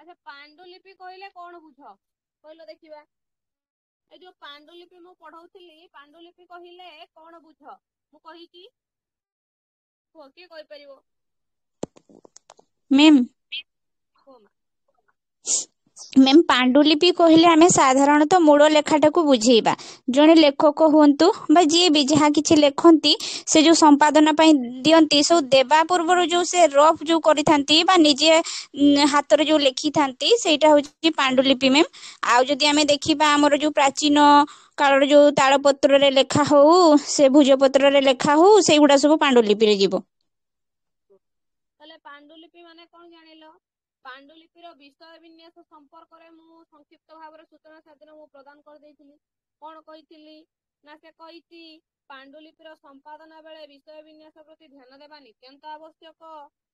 अच्छा पांडुलिपि कहले कौन बुझ कहलो देखिबा ए जो पांडुलिपि मु पढ़ौथिली पांडुलिपि कहले कौन बुझ मु कहि कि हो के कहि परिबो मैम हो मा मैम पांडुलिपि कहले आमे साधारणतः मूल लेखाटाକୁ बुझेइबा जणे लेखक हुंतु बा जी भी जहाँ किछि लेखंती से जो संपादन पई दियंती सो देबा पूर्व जो से रफ जो करिथांती बा निजे हाथ रे जो लेखि थांती सेटा होची पांडुलिपि मैम आ जदी आमे देखिबा हमर जो प्राचीन कालर जो तालपत्र रे लेखा हो से भुजपत्र रे लेखा हो सेगुडा सब पांडुलिपि रे जीवो ताले पांडुलिपि माने कोन जानिलो पांडुलिपिर विषय विन्यास संपर्क रे मु संक्षिप्त भाବରେ सूचना साधन मु प्रदान कर देइथिली कोन कहिथिली ना से कहिति पांडुलिपिर संपादन बेले विषय विन्यास प्रति ध्यान देबा नित्यंत आवश्यक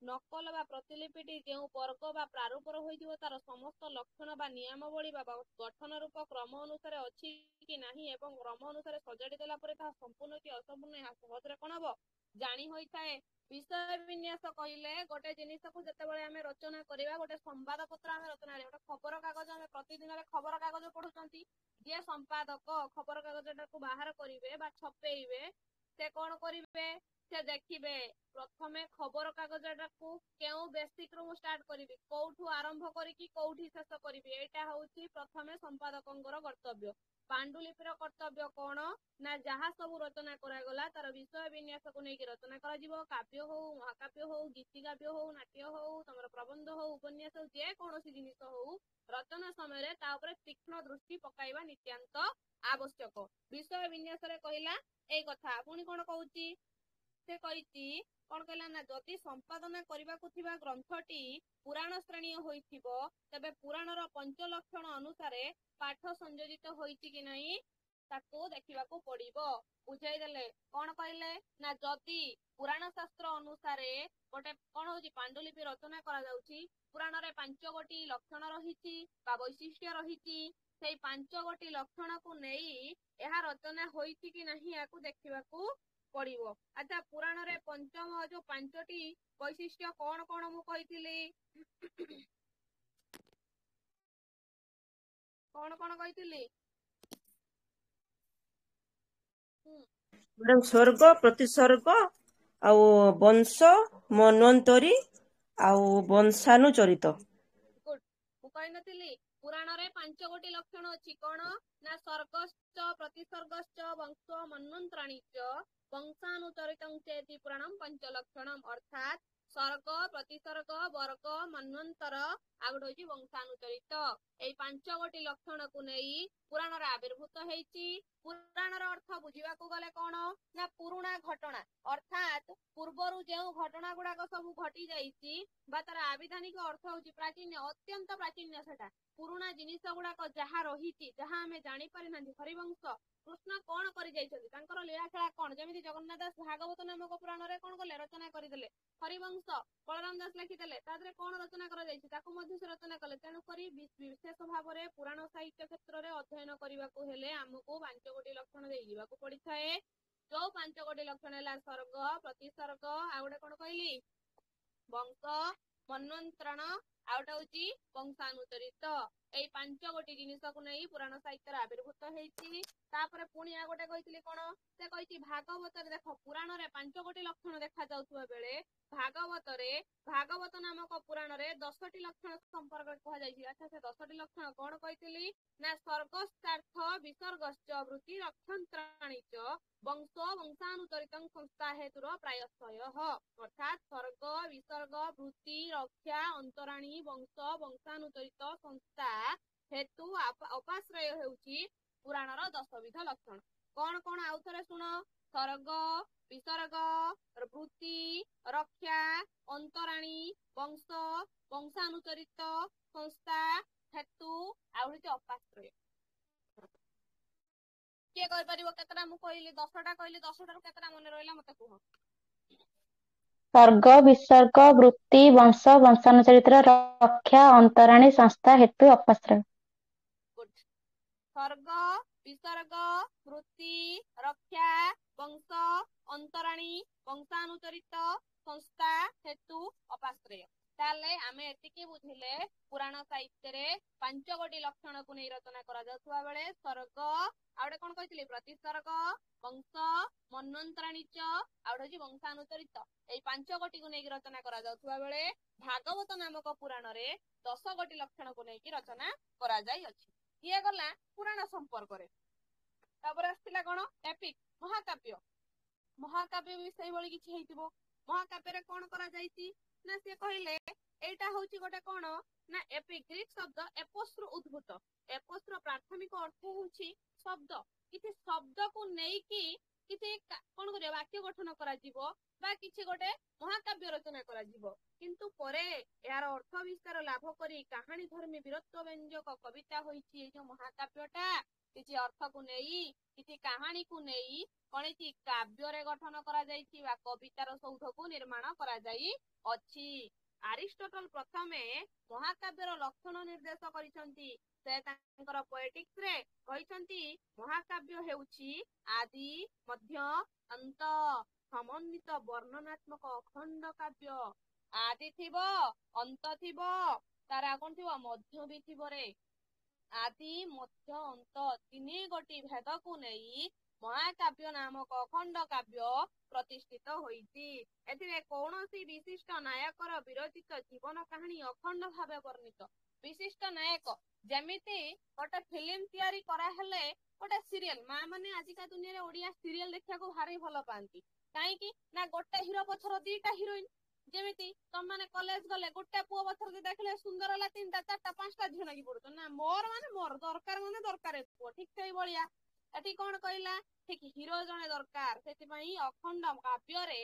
नकल बा प्रतिलिपिटी जेउ वर्ग बा प्रारूपर होइथिबो तार समस्त लक्षण बा नियमावली बा गठन रूप क्रम अनुसार अछि कि नाही एवं क्रम अनुसार सजाडी देला परे ता संपूर्ण कि असंपूर्ण या सहजरे कोन हबो जानी होई थाए विषय विन्यास कहले गोटे जिनिस को जतेबेले आमे रचना करिबा गोटे संवाद पत्र आमे रचना करिबा गोटे खबर कागज आमे प्रतिदिन रे खबर कागज पढुचंती जे संपादक खबर कागज को बाहर करिवे बा छपेइबे से कोन करिवे से देखिबे प्रथमे खबर कागज को केउ बेसिक रो स्टार्ट करिवे कोठू आरंभ करी कि कोठी शेष करिवे एटा होउची प्रथमे संपादकंगर कर्तव्य पांडुलिपिर कर्तव्य कोन ना जहाँ सब रचना करा गला तार विषय विन्यास को नेकी रचना करा जिवो काव्य हो महाकाव्य हो गीति काव्य हो नाट्य हो तमर प्रबंध हो उपन्यास हो जे कोनोसी जिनिस हो रचना समय रे ता ऊपर तीक्ष्ण दृष्टि पकाइबा नित्यांत आवश्यक विषय विन्यास रे कहिला ए कथा पुनी कोन कहूची से कहिची कोन कहला ना जति संपादन करबाकू थिबा ग्रंथटी पुराण श्रेणी होइथिबो तबे पुराणर पंच लक्षण अनुसारे पाठ संयोजित होइछि कि नाही ताको देखिबाकू पड़िबो बुझाई देले कोन कहले ना जति पुराण शास्त्र अनुसारे गोटे कोन होची पांडुलिपि रचना करा जाउची पुराण रे पांच गोटी लक्षण रहिछि बा वैशिष्ट्य रहिछि सेई पांच गोटी लक्षण को नेई एहा रचना होइछि कि नाही याकू देखिबाकू पड़िबो अच्छा पुराण रे पंचम जो पांचटी वैशिष्ट्य कोन कोन मु कहिथिली कोन कोन कहिथिली मैडम स्वर्ग प्रतिस्वर्ग आउ वंश मन्वंतरी आउ वंशानुचरित गुड मु कहि नथिली पुराण रे पांच गोटी लक्षण अछि कोन ना स्वर्गश्च प्रतिस्वर्गश्च वंश मन्वंतराणीच वंशानुचरितं चेति पुराणं पंच लक्षणम अर्थात स्वर्ग प्रतिस्वर्ग वर्ग मन्वंतर आगुड होची वंशानुचरित एई पांच गोटी लक्षण को नेई पुराण रे आविर्भूत हेची पुराण रो अर्थ बुझिबा को गले कोन ना पुराणा घटना अर्थात पूर्वरु जेउ घटना गुडाक सब घटी जाईची बा तार आविधानिक अर्थ होची प्राचीन अत्यंत प्राचीन सेटा पुराणा जिनिस गुडाक जहा रहिची जहा हमें जानि पारि नांती हरिवंश कृष्ण कोन करि जाइछथि तांकर लीला खेला कोन जेमिति जगन्नाथ दास भागवत नामक पुराण रे कोन कले रचना करिदेले हरिवंश बलराम दास लिखिदेले तादरे कोन रचना करा जाइछि ताकू मध्ये से रचना कले तेनु करी विशेष भाबरे पुराण साहित्य क्षेत्र रे अध्ययन करिबाकू हेले हमकू पांच गोटी लक्षण देई जिबाकू पड़िथाए जो पांच गोटी लक्षण हैला स्वर्ग प्रतिस्वर्ग आ गोटे कोन कहली वंश मन्वंतरण आउटा होची वंशानुचरित एई पांच गोटी जिनिस को नै पुराण साहित्य आविर्भूत हेछि तापरे पुणी आ गोटे कहितली कोन से कहिति भागवत रे देखो पुराण रे पांच गोटी लक्षण देखा जाउथुवा बेले भागवत नामक पुराण रे 10टी लक्षण संपर्क कहा जाइछि अच्छा से 10टी लक्षण कोन कहितली ना स्वर्गस्तार्थ विसर्गश्च वृत्ति रक्षंत्राणीच वंश वंशानुचरितं संस्था हेतुर प्रायशयः अर्थात स्वर्ग विसर्ग वृत्ति रक्षा अंतराणी वंश वंशानुचरित संस्था हेतु अपाश्रय हेउची पुराणर 10 विध लक्षण कोन कोन आउथरे सुन स्वर्ग विसर्ग वृत्ति रक्षा अंतराणी वंश वंशानुचरित संस्था हेतु आउची अपाश्रय किए कहि परिबो केतरा मु कहली 10टा कहली 10टा रो केतरा मने रहला मते कुह स्वर्ग विसर्ग वृत्ति वंश वंशानुचरित रक्षा अंतराणी संस्था हेतु अपाश्रय गुड स्वर्ग विसर्ग वृत्ति रक्षा वंश अंतराणी वंशानुचरित संस्था हेतु अपाश्रय ताले आमे एतिकी बुझिले पुराण साहित्य रे 5 गोटी लक्षण को नहीं रचना करा जाउथुवा बेले स्वर्ग आउडे कोन कहितली प्रतिसर्ग वंश मन्वंतराणीच आउडे जी वंशानुचरित एई 5 गोटी को नहीं रचना करा जाउथुवा बेले भागवत नामक पुराण रे 10 गोटी लक्षण को नहीं रचना करा जाई अछि। ये गला पुराण संपर्क रे तापर आस्तिला कोन एपिक महाकाव्य महाकाव्य विषय बळी किछि हेतिबो महाकाव्य रे कोन करा जाईछि ना से कहिले एटा होछि गोटे कोन ना एपिक ग्रीक शब्द एपोस रो उद्भूत एपोस रो प्राथमिक अर्थ होछि शब्द किछि शब्द को नेई कि किछि कोन करिया वाक्य गठन करा जीवो बा किछि गोटे महाकाव्य रचना करा जीवो किंतु परे यार अर्थ विस्तार लाभ करी कहानी धर्मी वीरत्व व्यंजक कविता होइछि ए जो महाकाव्यटा किछि अर्थ को नेई किछि कहानी को नेई कोनछि काव्य रे गठन करा जाईछि बा कवितार सौध को निर्माण करा जाई अछि। अरिस्टोटल प्रथमे महाकाव्यर लक्षण निर्देश करिसंती से तांकर पोएटिक्स रे कहिसंती महाकाव्य हेउछि आदि मध्य अंत समन्वित वर्णनात्मक अखंड काव्य आदि थिबो अंत थिबो तारा कोन थिबो मध्य भी थिबो रे आदि मध्य अंत तीन गोटी भेद को नहीं महाकाव्य नामक अखंड काव्य प्रतिष्ठित होइछि। एथिरे कौनसी विशिष्ट नायकर विरचित जीवन कहानी अखंड भावे वर्णित विशिष्ट नायक जेमिति गोटे फिल्म तैयारी करा हेले गोटे सीरियल मां माने आजिका दुनिया रे ओडिया सीरियल देखिया को भारी भलो पांती काहे कि ना गोटे हीरो पछरो दीटा हीरोइन जेमिति तुम माने कॉलेज गले गोटे पुओ पछरो दे देखले सुंदर होला 3टा 4टा 5टा झियो लागि पड़तो ना मोर माने दरकार पुओ ठीक sei बलिया एठी कोन कहला ठीक हीरो जने दरकार सेति पई अखंड काव्य रे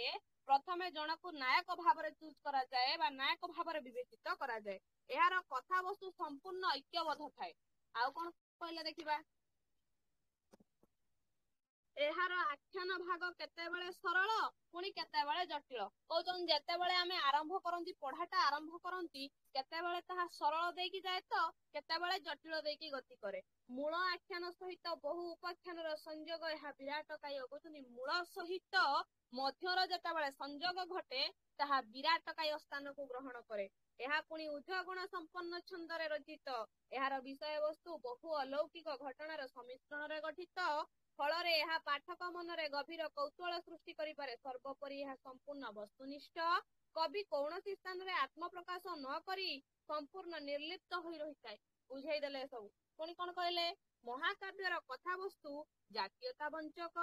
प्रथमे जनक नायक भाबरे चूज करा जाए बा नायक भाबरे विवेचित करा जाए एहार कथा वस्तु संपूर्ण ऐक्यबद्ध थाए आउ कोन कहला देखिबा एहार आख्यान भाग केतेबेले सरल पुनी केतेबेले जटिल कहउछन जेतेबेले आमे आरंभ करंती पढ़ाटा आरंभ करंती केतेबेले ताहा सरल देकी जाए तो केतेबेले जटिल देकी गति करे मूल आख्यान सहित बहु उपाख्यानर संयोग एहा विराट काय कहउछन मूल सहित मध्यर जेतेबेले संयोग घटे ताहा विराट काय स्थान को ग्रहण करे एहा पुनी उद्योगुण संपन्न छंदरे रचित एहार विषय वस्तु बहु अलौकिक घटनार समिश्रण रे गठित फलरे एहा पाठक मनरे गभीर कौतूहल सृष्टि करि पारे सर्वोपरि एहा संपूर्ण वस्तुनिष्ठ कवि कौनसी स्थान रे आत्म प्रकाश न करी संपूर्ण निर्लिप्त होई रहिताय बुझाई देले सब पुनी कोन कहले महाकाव्यर कथा वस्तु जातीयता वंचक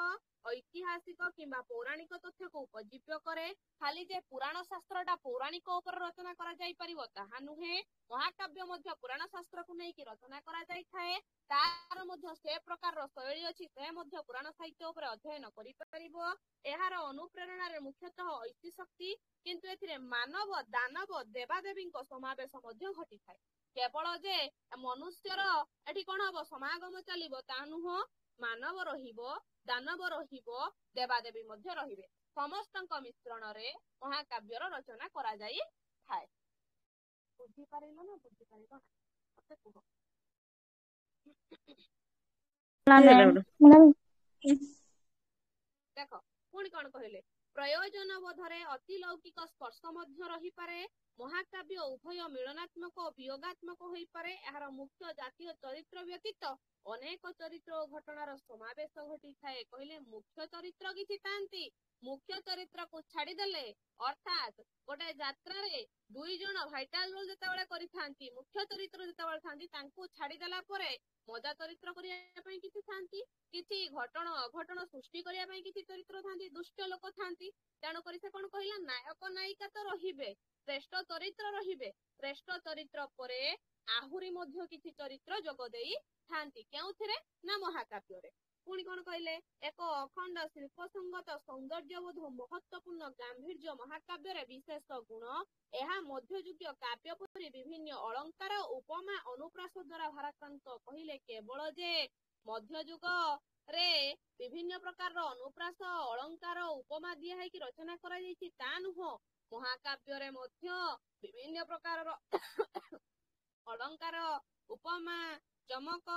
ऐतिहासिक किंबा पौराणिक तथ्य को उपजीव्य करे खाली जे पुराण शास्त्रटा पौराणिक ऊपर रचना करा जाई परिबो ताहा नुहे महाकाव्य मध्य पुराण शास्त्र को नै कि रचना करा जाई थाए तार मध्य से प्रकार रो शैली अछि से मध्य पुराण साहित्य ऊपर अध्ययन करि परिबो एहार अनुप्रेरणा रे मुख्यतः ऐति शक्ति किंतु एथिरे मानव दानव देवादेवी को समावेश मध्य घटी थाए केवल जे मनुष्यर एठी कोन हबो समागम चलिबो ता नुह मानव रहिबो दानव रहिबो देवादेवी मध्य रहिबे समस्तक मिश्रण रे महाकाव्यर रचना करा जाई थाए बुद्धि पारिलो ना बुद्धि पारिलो मते कुहो देखो पुणी कौन कहले प्रयोजन बोधरे अति लौकिक स्पर्श मध्य रही पारे महाकाव्य उभय मिलनात्मक और वियोगात्मक होई पारे एहार मुख्य जातीय चरित्र व्यतीत अनेक चरित्र और घटनार समावेश घटी थाए कहले मुख्य चरित्र किछि तांती मुख्य चरित्र को छाड़ी देले अर्थात गोटे यात्रा रे दुई जण भाइटाल रोल जेतेबेले करि थांती मुख्य चरित्र जेतेबेले थांती तांको छाड़ी देला परे मजा चरित्र करिया पई किछि थांती किछि घटना अघटना सृष्टि करिया पई किछि चरित्र थांती दुष्ट लोक थांती तेणु करि से कोन कहिला नायक नायिका तो रहिबे श्रेष्ठ चरित्र रहिबे श्रेष्ठ चरित्र परे आहुरी मध्य किछि चरित्र जोग देई थांती केउथिरे ना महाकाव्य रे पुणी कोन कहले एक अखंड शिल्प संगत सौंदर्यबोध महत्वपूर्ण गांभीर्य महाकाव्य रे विशेष गुण एहा मध्ययुगीय काव्य परि विभिन्न अलंकार उपमा अनुप्रास द्वारा भाराक्रांत कहिले केवल जे मध्ययुग रे विभिन्न प्रकार अनुप्रास अलंकार उपमा दिया है कि रचना करा जायछि ता नुह महाकाव्य रे मध्य विभिन्न प्रकार अलंकार उपमा चमक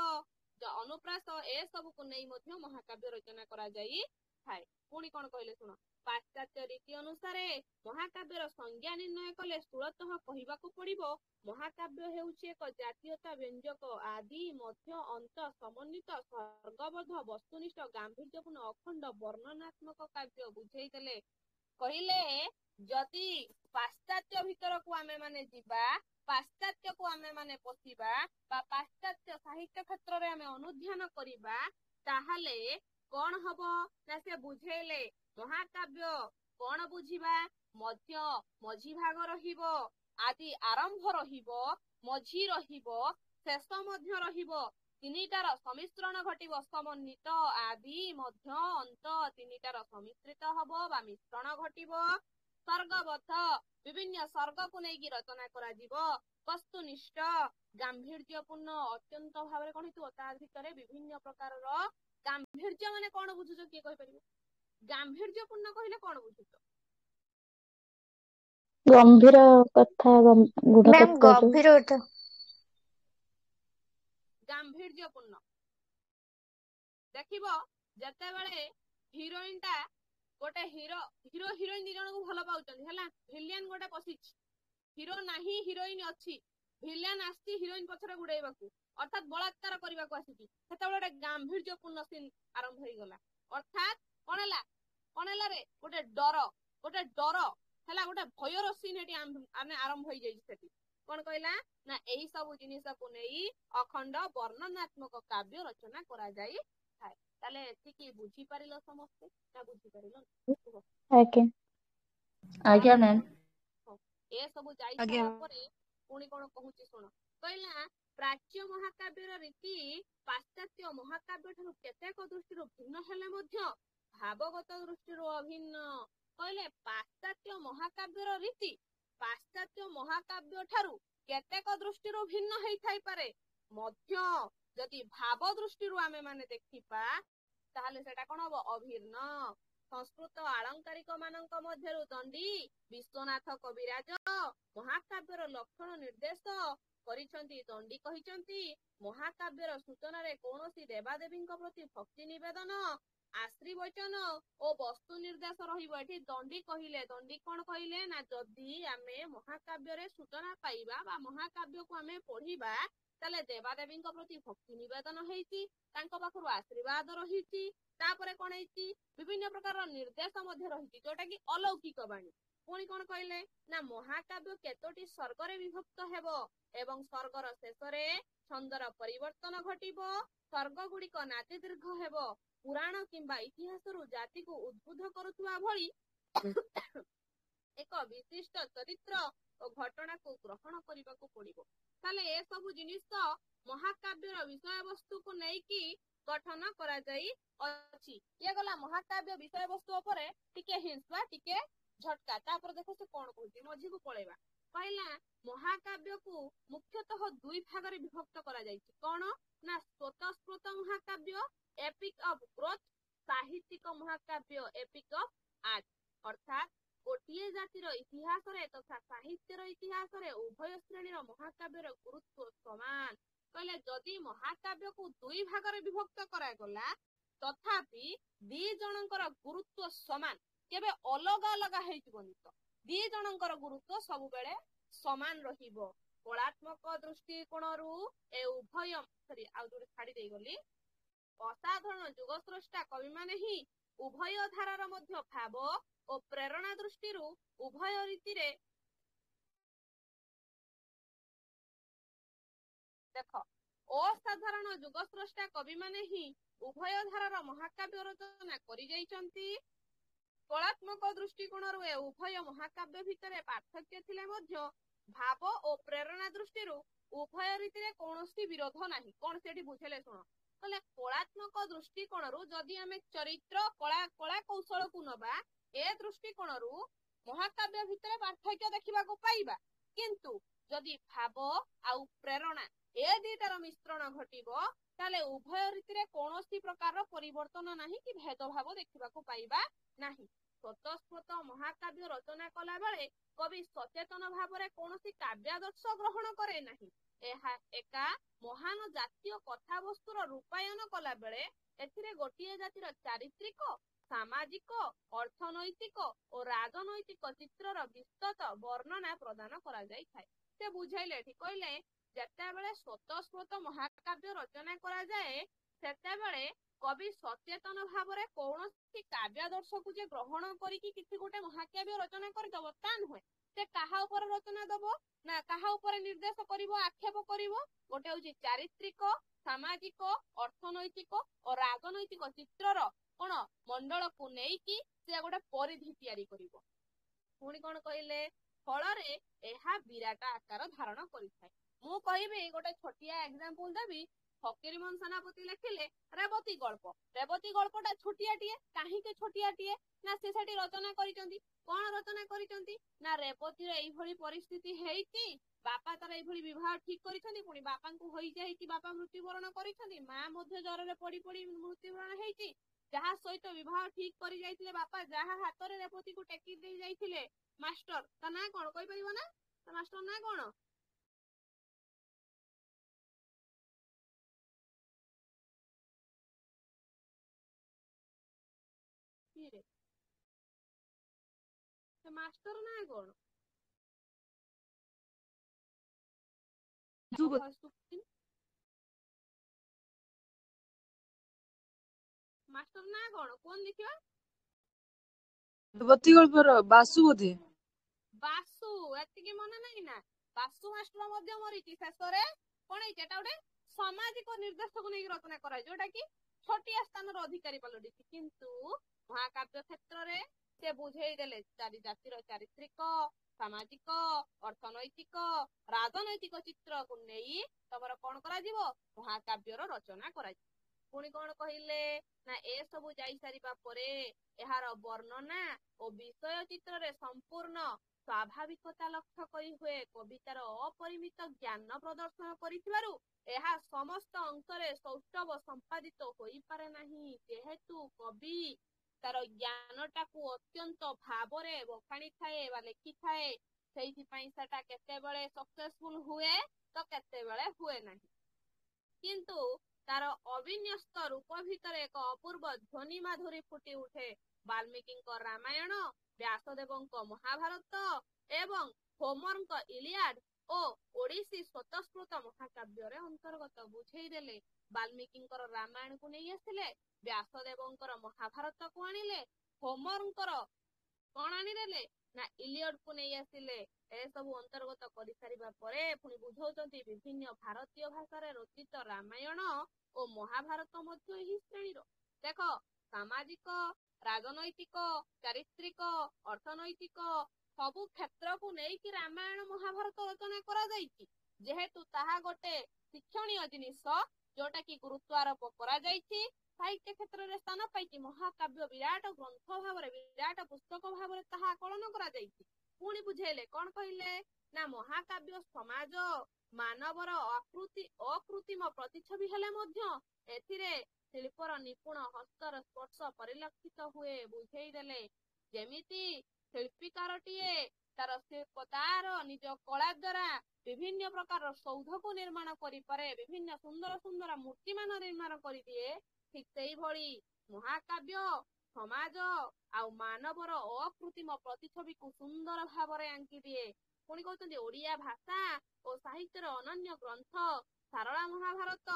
अनुप्रास ए सब को नहीं मध्य महाकाव्य रचना करा जाई थाए पुणी कोन कहले सुनो ପାଶ୍ଚାତ୍ୟ ରୀତି ଅନୁସାରେ ମହାକାବ୍ୟର ସଂଜ୍ଞା ନିର୍ଣ୍ଣୟ କଲେ ସ୍ଥୂଳତଃ କହିବାକୁ ପଡ଼ିବ ମହାକାବ୍ୟ ହେଉଛି ଏକ ଜାତୀୟତା ବ୍ୟଞ୍ଜକ ଆଦି ମଧ୍ୟ ଅନ୍ତ ସମନ୍ୱିତ ସର୍ଗବଦ୍ଧ ବସ୍ତୁନିଷ୍ଠ ଗାମ୍ଭୀର୍ଯ୍ୟପୂର୍ଣ୍ଣ ଅଖଣ୍ଡ ବର୍ଣ୍ଣନାତ୍ମକ କାବ୍ୟ। ବୁଝେଇ ଦେଲେ କହିଲେ ଯଦି ପାଶ୍ଚାତ୍ୟ ଭିତରକୁ ଆମେ ମାନେ ଯିବା, ପାଶ୍ଚାତ୍ୟକୁ ଆମେ ମାନେ ପଶିବା ବା ପାଶ୍ଚାତ୍ୟ ସାହିତ୍ୟ କ୍ଷେତ୍ରରେ ଆମେ ଅନୁଧ୍ୟାନ କରିବା ତାହେଲେ କଣ ହବ ନା ସେ ବୁଝେଇଲେ ମହାକାବ୍ୟ କଣ ବୁଝିବା ମଧ୍ୟ ମଝି ଭାଗ ରହିବ, ଆଦି ଆରମ୍ଭ ରହିବ, ମଝି ରହିବ, ଶେଷ ମଧ୍ୟ ରହିବ, ତିନିଟାର ସମିଶ୍ରଣ ଘଟିବ, ସମନ୍ୱିତ ଆଦି ମଧ୍ୟ ଅନ୍ତ ତିନିଟାର ସମିଶ୍ରିତ ହବ ବା ମିଶ୍ରଣ ଘଟିବ, ସର୍ଗବଦ୍ଧ ବିଭିନ୍ନ ସର୍ଗକୁ ନେଇକି ରଚନା କରାଯିବ, ବସ୍ତୁନିଷ୍ଠ ଗାମ୍ଭୀର୍ଯ୍ୟପୂର୍ଣ୍ଣ ଅତ୍ୟନ୍ତ ଭାବରେ କଣ ହେଇଥିବ ତା ଭିତରେ ବିଭିନ୍ନ ପ୍ରକାରର ଗାମ୍ଭୀର୍ଯ୍ୟ ମାନେ କଣ ବୁଝୁଛ କିଏ କହିପାରିବ? ଗାମ୍ଭୀର୍ଯ୍ୟପୂର୍ଣ୍ଣ କହିଲେ କଣ ବୁଝୁଛ? ଗମ୍ଭୀର କଥା, ଗୂଢ ମ୍ୟାମ୍ ତତ୍ତ୍ୱ ଯୋଉ। ଗଭୀରତା। ଗାମ୍ଭୀର୍ଯ୍ୟପୂର୍ଣ୍ଣ ଦେଖିବ ଯେତେବେଳେ ହିରୋଇନ ଟା ଗୋଟେ ହିରୋ ହିରୋଇନ ଦି ଜଣଙ୍କୁ ଭଲ ପାଉଛନ୍ତି ହେଲା, ଭିଲିଆନ ଗୋଟେ ପଶିଛି, ହିରୋ ନାହିଁ ହିରୋଇନ ଅଛି, ଭିଲିଆନ ଆସିଛି ହିରୋଇନ ପଛରେ ଗୁଡେଇବାକୁ ଅର୍ଥାତ୍ ବଳାତ୍କାର କରିବାକୁ ଆସିଛି, ସେତେବେଳେ ଗୋଟେ ଗାମ୍ଭୀର୍ଯ୍ୟପୂର୍ଣ୍ଣ ସିନ୍ ଆରମ୍ଭ ହେଇଗଲା। ଅର୍ଥାତ୍ କଣ ହେଲା ରେ ଗୋଟେ ଡର ହେଲା, ଗୋଟେ ଭୟର ସିନ୍ ଏଠି ଆମେ ଆରମ୍ଭ ହେଇଯାଇଛି। ସେଠି କଣ କହିଲା ନା ଏଇ ସବୁ ଜିନିଷକୁ ନେଇ ଅଖଣ୍ଡ ବର୍ଣ୍ଣନାତ୍ମକ କାବ୍ୟ ରଚନା କରାଯାଇଥାଏ। ତାହେଲେ ଏତିକି ବୁଝିପାରିଲ ସମସ୍ତେ ନା ବୁଝିପାରିଲ? ଆଜ୍ଞା ଆଜ୍ଞା ମ୍ୟାମ୍। ଏ ସବୁ ଯାଇ ସାରିଲା ପରେ ପୁଣି କଣ କହୁଛି ଶୁଣ, କହିଲା ପ୍ରାଚ୍ୟ ମହାକାବ୍ୟର ରୀତି ପାଶ୍ଚାତ୍ୟ ମହାକାବ୍ୟ ଠାରୁ କେତେକ ଦୃଷ୍ଟିରୁ ଭିନ୍ନ ହେଲେ ମଧ୍ୟ ଭାବଗତ ଦୃଷ୍ଟିରୁ ଅଭିନ୍ନ। କହିଲେ ପାଶ୍ଚାତ୍ୟ ମହାକାବ୍ୟର ରୀତି ପାଶ୍ଚାତ୍ୟ ମହାକାବ୍ୟ ଠାରୁ କେତେକ ଦୃଷ୍ଟିରୁ ଭିନ୍ନ ହେଇଥାଇପାରେ ମଧ୍ୟ ଯଦି ଭାବ ଦୃଷ୍ଟିରୁ ଆମେ ମାନେ ଦେଖିବା ତାହେଲେ ସେଟା କଣ ହବ? ଅଭିନ୍ନ। ସଂସ୍କୃତ ଆଳଙ୍କାରିକ ମାନଙ୍କ ମଧ୍ୟରୁ ଦଣ୍ଡୀ ବିଶ୍ୱନାଥ କବିରାଜ ମହାକାବ୍ୟର ଲକ୍ଷଣ ନିର୍ଦ୍ଦେଶ କରିଛନ୍ତି। ଦଣ୍ଡୀ କହିଛନ୍ତି ମହାକାବ୍ୟର ସୂଚନାରେ କୌଣସି ଦେବାଦେବୀଙ୍କ ପ୍ରତି ଭକ୍ତି ନିବେଦନ, ଆଶ୍ରୀବଚନ ଓ ବସ୍ତୁ ନିର୍ଦ୍ଦେଶ ରହିବ। ଏଠି ଦଣ୍ଡୀ କଣ କହିଲେ ନା ଯଦି ଆମେ ମହାକାବ୍ୟରେ ସୂଚନା ପାଇବା ବା ମହାକାବ୍ୟକୁ ଆମେ ପଢିବା ତାହେଲେ ଦେବାଦେବୀଙ୍କ ପ୍ରତି ଭକ୍ତି ନିବେଦନ ହେଇଛି, ତାଙ୍କ ପାଖରୁ ଆଶୀର୍ବାଦ ରହିଛି, ତାପରେ କଣ ହେଇଛି ବିଭିନ୍ନ ପ୍ରକାର ନିର୍ଦ୍ଦେଶ ମଧ୍ୟ ରହିଛି ଯୋଉଟା କି ଅଲୌକିକ ବାଣୀ। ପୁଣି କଣ କହିଲେ ନା ମହାକାବ୍ୟ କେତୋଟି ସର୍ଗରେ ବିଭକ୍ତ ହେବ ଏବଂ ସର୍ଗର ଶେଷରେ ଛନ୍ଦର ପରିବର୍ତ୍ତନ ଘଟିବ, ସର୍ଗ ଗୁଡିକ ନାତି ଦୀର୍ଘ ହେବ, ପୁରାଣ କିମ୍ବା ଇତିହାସରୁ ଜାତିକୁ ଉଦ୍ବୁଦ୍ଧ କରୁଥିବା ଭଳି ଏକ ବିଶିଷ୍ଟ ଚରିତ୍ର ଓ ଘଟଣାକୁ ଗ୍ରହଣ କରିବାକୁ ପଡିବ। ତାହେଲେ ଏସବୁ ଜିନିଷ ମହାକାବ୍ୟର ବିଷୟବସ୍ତୁକୁ ନେଇକି ଗଠନ କରାଯାଇ ଅଛି। ଇଏ ଗଲା ମହାକାବ୍ୟ ବିଷୟବସ୍ତୁ ଉପରେ ଟିକେ ହିଣ୍ଟ ବା ଟିକେ ଝଟକା। ତାପରେ ଦେଖ ସେ କଣ କହୁଛି, ମଝିକୁ ପଳେଇବା। କହିଲା ମହାକାବ୍ୟକୁ ମୁଖ୍ୟତଃ ଦୁଇ ଭାଗରେ ବିଭକ୍ତ କରାଯାଇଛି। କଣ ନା ସ୍ୱତଃସ୍ଫୂର୍ତ୍ତ ମହାକାବ୍ୟ ଏପିକ୍ ଅଫ୍ ଗ୍ରୋଥ, ସାହିତ୍ୟିକ ମହାକାବ୍ୟ ଏପିକ୍ ଅଫ୍ ଆର୍ଟ। ଅର୍ଥାତ୍ ଗୋଟିଏ ଜାତିର ଇତିହାସରେ ତଥା ସାହିତ୍ୟର ଇତିହାସରେ ଉଭୟ ଶ୍ରେଣୀର ମହାକାବ୍ୟର ଗୁରୁତ୍ୱ ସମାନ। କହିଲେ ଯଦି ମହାକାବ୍ୟକୁ ଦୁଇ ଭାଗରେ ବିଭକ୍ତ କରାଗଲା ତଥାପି ଦି ଜଣଙ୍କର ଗୁରୁତ୍ୱ ସମାନ, କେବେ ଅଲଗା ଅଲଗା ହେଇଯିବନି। ତ ଦି ଜଣଙ୍କର ଗୁରୁତ୍ୱ ସବୁବେଳେ ସମାନ ରହିବ। କଳାତ୍ମକ ଦୃଷ୍ଟିକୋଣରୁ ଏ ଉଭୟ ଆଉ ଯୋଉଟେ ଛାଡି ଦେଇଗଲି, ଅସାଧାରଣ ଯୁଗସ୍ରଷ୍ଟା କବିମାନେ ହିଁ ଉଭୟ ଧାରାର ମଧ୍ୟ ଭାବ ଓ ପ୍ରେରଣା ଦୃଷ୍ଟିରୁ ଉଭୟ ରୀତିରେ ଦେଖ ଅସାଧାରଣ ଯୁଗସ୍ରଷ୍ଟା କବିମାନେ ହିଁ ଉଭୟ ଧାରାର ମହାକାବ୍ୟ ରଚନା କରିଯାଇଛନ୍ତି। କଳାତ୍ମକ ଦୃଷ୍ଟିକୋଣରୁ ଏ ଉଭୟ ମହାକାବ୍ୟ ଭିତରେ ପାର୍ଥକ୍ୟ ଥିଲେ ମଧ୍ୟ ଭାବ ଓ ପ୍ରେରଣା ଦୃଷ୍ଟିରୁ ଉଭୟ ରୀତିରେ କୌଣସି ବିରୋଧ ନାହିଁ। କଣ ସେଠି ବୁଝେଇଲେ ଶୁଣ, କହିଲେ କଳାତ୍ମକ ଦୃଷ୍ଟିକୋଣରୁ ଯଦି ଆମେ ଚରିତ୍ର କଳା କୌଶଳକୁ ନବା, ଏ ଦୃଷ୍ଟିକୋଣରୁ ମହାକାବ୍ୟ ଭିତରେ ପାର୍ଥକ୍ୟ ଦେଖିବାକୁ ପାଇବା। କିନ୍ତୁ ଯଦି ଭାବ ଆଉ ପ୍ରେରଣା ଏ ଦିଟାର ମିଶ୍ରଣ ଘଟିବ ତାହେଲେ ଉଭୟ ରୀତିରେ କୌଣସି ପ୍ରକାରର ପରିବର୍ତ୍ତନ ନାହିଁ କି ଭେଦଭାବ ଦେଖିବାକୁ ପାଇବା ନାହିଁ। ସ୍ୱତଃସ୍ଫୂର୍ତ୍ତ ମହାକାବ୍ୟ ରଚନା କଲା ବେଳେ କବି ସଚେତନ ଭାବରେ କୌଣସି କାବ୍ୟାଦର୍ଶ ଗ୍ରହଣ କରେ ନାହିଁ। ଏହା ଏକା ମହାନ ଜାତୀୟ କଥାବସ୍ତୁର ରୂପାୟନ କଲା ବେଳେ ଏଥିରେ ଗୋଟିଏ ଜାତିର ଚାରିତ୍ରିକ, ସାମାଜିକ ଅର୍ଥନୈତିକ ଓ ରାଜନୈତିକ ଚିତ୍ରର ବିସ୍ତୃତ ବର୍ଣ୍ଣନା ପ୍ରଦାନ କରାଯାଇଥାଏ। ସେ ବୁଝାଇଲେ ଏଠି କହିଲେ ଯେତେବେଳେ ସ୍ୱତଃସ୍ଫୂର୍ତ୍ତ ମହାକାବ୍ୟ ରଚନା କରାଯାଏ ସେତେବେଳେ କବି ସଚେତନ ଭାବରେ କୌଣସି କାବ୍ୟାଦର୍ଶକୁ ଯେ ଗ୍ରହଣ କରିକି କିଛି ଗୋଟେ ମହାକାବ୍ୟ ରଚନା କରିଦବ ତା ନୁହେଁ। ସେ କାହା ଉପରେ ରଚନା ଦବ ନା କାହା ଉପରେ ନିର୍ଦ୍ଦେଶ କରିବ, ଆକ୍ଷେପ କରିବ। ଗୋଟେ ହଉଛି ଚାରିତ୍ରିକ, ସାମାଜିକ, ଅର୍ଥନୈତିକ ଓ ରାଜନୈତିକ ଚିତ୍ରର କଣ ମଣ୍ଡଳକୁ ନେଇକି ସେ ଗୋଟେ ପରିଧି ତିଆରି କରିବ। ପୁଣି କଣ କହିଲେ ଫଳରେ ଏହା ବିରାଟ ଆକାର ଧାରଣ କରିଥାଏ। ମୁଁ କହିବି ଗୋଟେ ଛୋଟିଆ ଏକ୍ସାମ୍ପଲ ଦେବି। ଫକୀରମୋହନ ସେନାପତି ଲେଖିଲେ ରେବତୀ ଗଳ୍ପ। ରେବତୀ ଗଳ୍ପଟା ଛୋଟିଆଟିଏ। କାହିଁକି ଛୋଟିଆଟିଏ ନା ସେ ସେଠି ରଚନା କରିଛନ୍ତି। କଣ ରଚନା କରିଛନ୍ତି ନା ରେବତୀର ଏଇଭଳି ପରିସ୍ଥିତି ହେଇଛି, ବାପା ତାର ଏଇଭଳି ବିବାହ ଠିକ କରିଛନ୍ତି, ପୁଣି ବାପାଙ୍କୁ ହୋଇଯାଇଛି, ବାପା ମୃତ୍ୟୁବରଣ କରିଛନ୍ତି, ମା ମଧ୍ୟ ଜ୍ୱରରେ ପଡି ପଡି ମୃତ୍ୟୁବରଣ ହେଇଛି। ଯାହା ସହିତ ବିବାହ ଠିକ କରି ଯାଇଥିଲେ ବାପା, ଯାହା ହାତରେ ରେବତୀକୁ ଟେକି ଦେଇ ଯାଇଥିଲେ ମାଷ୍ଟର, ତା ନାଁ କଣ କହିପାରିବ ନା? ତା ମାଷ୍ଟର ନାଁ କଣ? ସେ ମାଷ୍ଟର ନାଁ କଣ? ମାଷ୍ଟର ନାଁ କଣ କୁହନି ଦେଖିବା? ରେବତୀ ଗଳ୍ପର ବାସୁ ବୋଧେ। ବାସୁ, ଏତିକି ମନେ ନାହିଁ ନା? ବାସୁ ମାଷ୍ଟର ମଧ୍ୟ ମରିଛି। ଶେଷରେ କଣ ହେଇଛି, ଏଟା ଗୋଟେ ସାମାଜିକ ନିର୍ଦ୍ଦେଶକୁ ନେଇକି ରଚନା କରାଯାଇଛି, ଯୋଉଟା କି ଛୋଟିଆ ସ୍ଥାନର ଅଧିକାରୀ ପାଲଟିଛି। କିନ୍ତୁ ମହାକାବ୍ୟ କ୍ଷେତ୍ରରେ ସେ ବୁଝେଇ ଦେଲେ ଚାରି ଜାତିର ଚାରିତ୍ରିକ, ସାମାଜିକ, ଅର୍ଥନୈତିକ, ରାଜନୈତିକ ଚିତ୍ରକୁ ନେଇ ତମର କଣ କରାଯିବ, ମହାକାବ୍ୟର ରଚନା କରାଯିବ। ପୁଣି କଣ କହିଲେ ନା ଏସବୁ ଯାଇସାରିବା ପରେ ଏହାର ବର୍ଣ୍ଣନା ଓ ବିଷୟ ଚିତ୍ରରେ ସମ୍ପୂର୍ଣ୍ଣ ସ୍ୱାଭାବିକତା ଲକ୍ଷ୍ୟ କରି ହୁଏ। କବିତାର ଅପରିମିତ ଜ୍ଞାନ ପ୍ରଦର୍ଶନ କରିଥିବାରୁ ଏହା ସମସ୍ତ ଅଂଶରେ ସୌଷ୍ଠବ ସମ୍ପାଦିତ ହୋଇପାରେ ନାହିଁ। ଯେହେତୁ କବି ତାର ଜ୍ଞାନଟାକୁ ଅତ୍ୟନ୍ତ ଭାବରେ ବଖାଣିଥାଏ ବା ଲେଖିଥାଏ, ସେଇଥିପାଇଁ ସେଟା କେତେବେଳେ ସକ୍ସେସଫୁଲ ହୁଏ ତ କେତେବେଳେ ହୁଏ ନାହିଁ। କିନ୍ତୁ ତାର ଅବିନ୍ୟସ୍ତ ରୂପ ଭିତରେ ଏକ ଅପୂର୍ବ ଧ୍ୱନି ମାଧୁରୀ ଫୁଟି ଉଠେ। ବାଲ୍ମୀକିଙ୍କ ରାମାୟଣ, ବ୍ୟାସଦେବଙ୍କ ମହାଭାରତ ଏବଂ ହୋମରଙ୍କ ଇଲିଆଡ ଓ ଓଡିଶୀ ସ୍ୱତଃସ୍ଫୂର୍ତ୍ତ ମହାକାବ୍ୟରେ ଅନ୍ତର୍ଗତ। ବୁଝେଇ ଦେଲେ ବାଲ୍ମୀକିଙ୍କର ରାମାୟଣକୁ ନେଇ ଆସିଲେ, ବ୍ୟାସଦେବଙ୍କର ମହାଭାରତକୁ ଆଣିଲେ, ହୋମରଙ୍କର କଣ ଆଣିଦେଲେ ନା ଇଲିୟଡକୁ ନେଇ ଆସିଲେ। ଏସବୁ ଅନ୍ତର୍ଗତ କରିସାରିବା ପରେ ପୁଣି ବୁଝଉଛନ୍ତି ବିଭିନ୍ନ ଭାରତୀୟ ଭାଷାରେ ରଚିତ ରାମାୟଣ ଓ ମହାଭାରତ ମଧ୍ୟ ଏହି ଶ୍ରେଣୀର। ଦେଖ, ସାମାଜିକ, ରାଜନୈତିକ, ଚାରିତ୍ରିକ, ଅର୍ଥନୈତିକ ସବୁ କ୍ଷେତ୍ରକୁ ନେଇକି ରାମାୟଣ ମହାଭାରତ ରଚନା କରାଯାଇଛି। ଯେହେତୁ ତାହା ଗୋଟେ ଶିକ୍ଷଣୀୟ ଜିନିଷ ଯୋଉଟା କି ଗୁରୁତ୍ୱାରୋପ କରାଯାଇଛି, ସାହିତ୍ୟ କ୍ଷେତ୍ରରେ ସ୍ଥାନ ପାଇଛି, ମହାକାବ୍ୟ ବିରାଟ ଗ୍ରନ୍ଥ ଭାବରେ, ବିରାଟ ପୁସ୍ତକ ଭାବରେ ତାହା ଆକଳନ କରାଯାଇଛି। ପୁଣି ବୁଝେଇଲେ କଣ କହିଲେ ନା ମହାକାବ୍ୟ ସମାଜ ମାନବର ଅକୃତ୍ରିମ ପ୍ରତିଛବି ହେଲେ ମଧ୍ୟ ଏଥିରେ ଶିଳ୍ପର ନିପୁଣ ହସ୍ତର ସ୍ପର୍ଶ ପରିଲକ୍ଷିତ ହୁଏ। ବୁଝେଇ ଦେଲେ ଯେମିତି ଶିଳ୍ପୀକାରଟିଏ ତାର ନିଜ କଳା ଦ୍ୱାରା ବିଭିନ୍ନ ପ୍ରକାର ସୌଧକୁ ନିର୍ମାଣ କରିପାରେ, ବିଭିନ୍ନ ସୁନ୍ଦର ସୁନ୍ଦର ମୂର୍ତ୍ତିମାନ ନିର୍ମାଣ କରିଦିଏ, ଠିକ ସେଇଭଳି ମହାକାବ୍ୟ ସମାଜ ଆଉ ମାନବର ଅକୃତ୍ରିମ ପ୍ରତିଛବିକୁ ସୁନ୍ଦର ଭାବରେ ଆଙ୍କି ଦିଏ। ପୁଣି କହୁଛନ୍ତି ଓଡ଼ିଆ ଭାଷା ଓ ସାହିତ୍ୟର ଅନନ୍ୟ ଗ୍ରନ୍ଥ ସାରଳା ମହାଭାରତ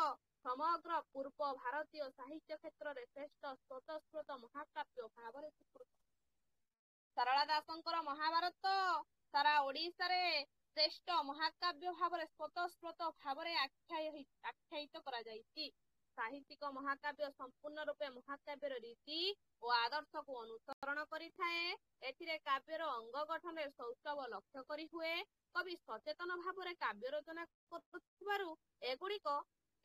ସମଗ୍ର ପୂର୍ବ ଭାରତୀୟ ସାହିତ୍ୟ କ୍ଷେତ୍ରରେ ଶ୍ରେଷ୍ଠ ସ୍ୱତଃସ୍ଫୂର୍ତ୍ତ ମହାକାବ୍ୟ ଭାବରେ ସ୍ୱୀକୃତ। ସାରଳା ଦାସଙ୍କର ମହାଭାରତ ସାରା ଓଡ଼ିଶାରେ ଶ୍ରେଷ୍ଠ ମହାକାବ୍ୟ ଭାବରେ ସ୍ୱତଃସ୍ଫୂର୍ତ୍ତ ଭାବରେ ଆଖ୍ୟାୟିତ କରାଯାଇଛି। ସାହିତ୍ୟିକ ମହାକାବ୍ୟ ସମ୍ପୂର୍ଣ୍ଣ ରୂପେ ମହାକାବ୍ୟର ରୀତି ଓ ଆଦର୍ଶକୁ ଅନୁସରଣ କରିଥାଏ। ଏଥିରେ କାବ୍ୟର ଅଙ୍ଗ ଗଠନରେ ସୌଷ୍ଠବ ଲକ୍ଷ୍ୟ କରି ହୁଏ। କବି ସଚେତନ ଭାବରେ କାବ୍ୟ ରଚନା କରୁଥିବାରୁ ଏଗୁଡିକ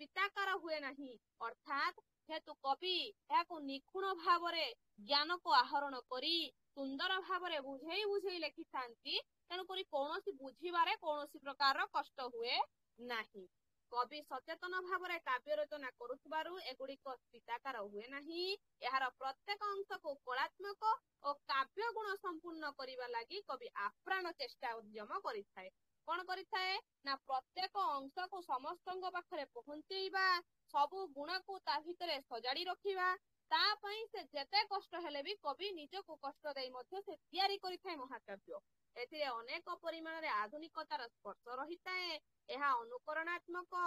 ପିତାକାର ହୁଏ ନାହିଁ। ଅର୍ଥାତ୍ ଯେହେତୁ କବି ଏହାକୁ ନିଖୁଣ ଭାବରେ ଜ୍ଞାନକୁ ଆହରଣ କରି ସୁନ୍ଦର ଭାବରେ ବୁଝେଇ ଲେଖିଥାନ୍ତି, ତେଣୁକରି କୌଣସି ବୁଝିବାରେ କୌଣସି ପ୍ରକାରର କଷ୍ଟ ହୁଏ ନାହିଁ। କବି ସଚେତନ ଭାବରେ କାବ୍ୟ ରଚନା କରୁଥିବାରୁ ଏଗୁଡିକ ପିତାକାର ହୁଏ ନାହିଁ। ଏହାର ପ୍ରତ୍ୟେକ ଅଂଶକୁ କଳାତ୍ମକ ଓ କାବ୍ୟ ଗୁଣ ସମ୍ପୂର୍ଣ୍ଣ କରିବା ଲାଗି କବି ଆପ୍ରାଣ ଚେଷ୍ଟା ଉଦ୍ୟମ କରିଥାଏ। କଣ କରିଥାଏ ନା ପ୍ରତ୍ୟେକ ଅଂଶକୁ ସମସ୍ତଙ୍କ ପାଖରେ ପହଞ୍ଚେଇବା, ସବୁ ଗୁଣକୁ ତା ଭିତରେ ସଜାଡି ରଖିବା, ତା ପାଇଁ ସେ ଯେତେ କଷ୍ଟ ହେଲେ ବି କବି ନିଜକୁ କଷ୍ଟ ଦେଇ ମଧ୍ୟ ସେ ତିଆରି କରିଥାଏ ମହାକାବ୍ୟ। ଏଥିରେ ଅନେକ ପରିମାଣରେ ଆଧୁନିକତାର ସ୍ପର୍ଶ ରହିଥାଏ। ଏହା ଅନୁକରଣାତ୍ମକ,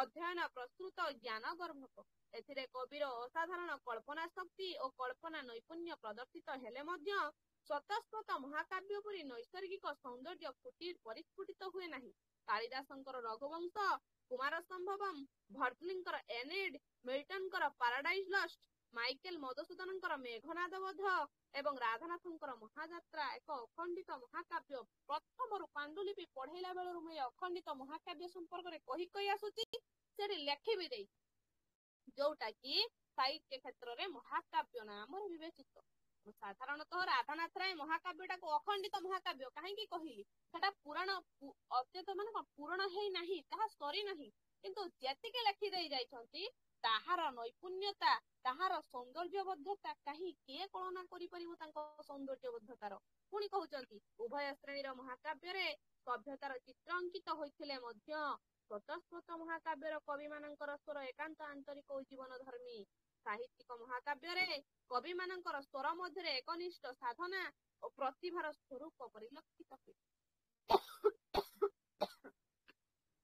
ଅଧ୍ୟୟନ ପ୍ରସ୍ତୁତ, ଜ୍ଞାନ ଗର୍ଭକ। ଏଥିରେ କବିର ଅସାଧାରଣ କଳ୍ପନା ଶକ୍ତି ଓ କଳ୍ପନା ନୈପୁଣ୍ୟ ପ୍ରଦର୍ଶିତ ହେଲେ ମଧ୍ୟ ସ୍ୱତଃସ୍ଫୂର୍ତ୍ତ ମହାକାବ୍ୟ ପରି ନୈସର୍ଗିକ ସୌନ୍ଦର୍ଯ୍ୟ ପରିସ୍ଫୁଟିତ ହୁଏ ନାହିଁ। କାଳିଦାସଙ୍କର ରଘୁବଂଶ, କୁମାର ସମ୍ଭବମ୍, ଭର୍ଡଲିଙ୍କର ଏନିଡ୍, ମିଲ୍ଟନଙ୍କର ପାରାଡାଇଜ୍ ଲଷ୍ଟ, ମାଇକେଲ ମଧୁସୂଦନଙ୍କର ମେଘନାଦ ବୋଧ ଏବଂ ରାଧାନାଥଙ୍କର ମହାଯାତ୍ରା ଏକ ଅଖଣ୍ଡିତ ମହାକାବ୍ୟ। ପ୍ରଥମରୁ ପାଣ୍ଡୁଲିପି ପଢେଇଲା ବେଳରୁ ମୁଁ ଏ ଅଖଣ୍ଡିତ ମହାକାବ୍ୟ ସମ୍ପର୍କରେ କହି ଆସୁଛି, ସେଠି ଲେଖିବି ଦେଇ, ଯୋଉଟା କି ସାହିତ୍ୟ କ୍ଷେତ୍ରରେ ମହାକାବ୍ୟ ନାମରେ ବିବେଚିତ। ସାଧାରଣତଃ ରାଧାନାଥ ରାୟ ମହାକାବ୍ୟଟାକୁ ଅଖଣ୍ଡିତ ମହାକାବ୍ୟ କାହିଁକି କହିଲି, ସେଟା ପୁରାଣ ଅତ୍ୟନ୍ତ ମାନେ ପୂରଣ ହେଇ ନାହିଁ, ତାହା ସରି ନାହିଁ, କିନ୍ତୁ ଯେତିକି ଲେଖି ଦେଇ ଯାଇଛନ୍ତି ତାହାର ନୈପୁଣ୍ୟତା, ତାହାର ସୌନ୍ଦର୍ଯ୍ୟବଦ୍ଧତା କାହିଁ କିଏ କଳନା କରିପାରିବ ତାଙ୍କ ସୌନ୍ଦର୍ଯ୍ୟବଦ୍ଧତାର। ପୁଣି କହୁଛନ୍ତି ଉଭୟ ଶ୍ରେଣୀର ମହାକାବ୍ୟରେ ସଭ୍ୟତାର ଚିତ୍ର ଅଙ୍କିତ ହୋଇଥିଲେ ମଧ୍ୟ ସ୍ୱତଃସ୍ଫୂର୍ତ୍ତ ମହାକାବ୍ୟର କବିମାନଙ୍କର ସ୍ୱର ଏକାନ୍ତ ଆନ୍ତରିକ ଓ ଜୀବନ ଧର୍ମୀ। ସାହିତ୍ୟିକ ମହାକାବ୍ୟରେ କବିମାନଙ୍କର ସ୍ୱର ମଧ୍ୟରେ ଏକନିଷ୍ଠ ସାଧନା ଓ ପ୍ରତିଭାର ସ୍ୱରୂପ ପରିଲକ୍ଷିତ ହୁଏ।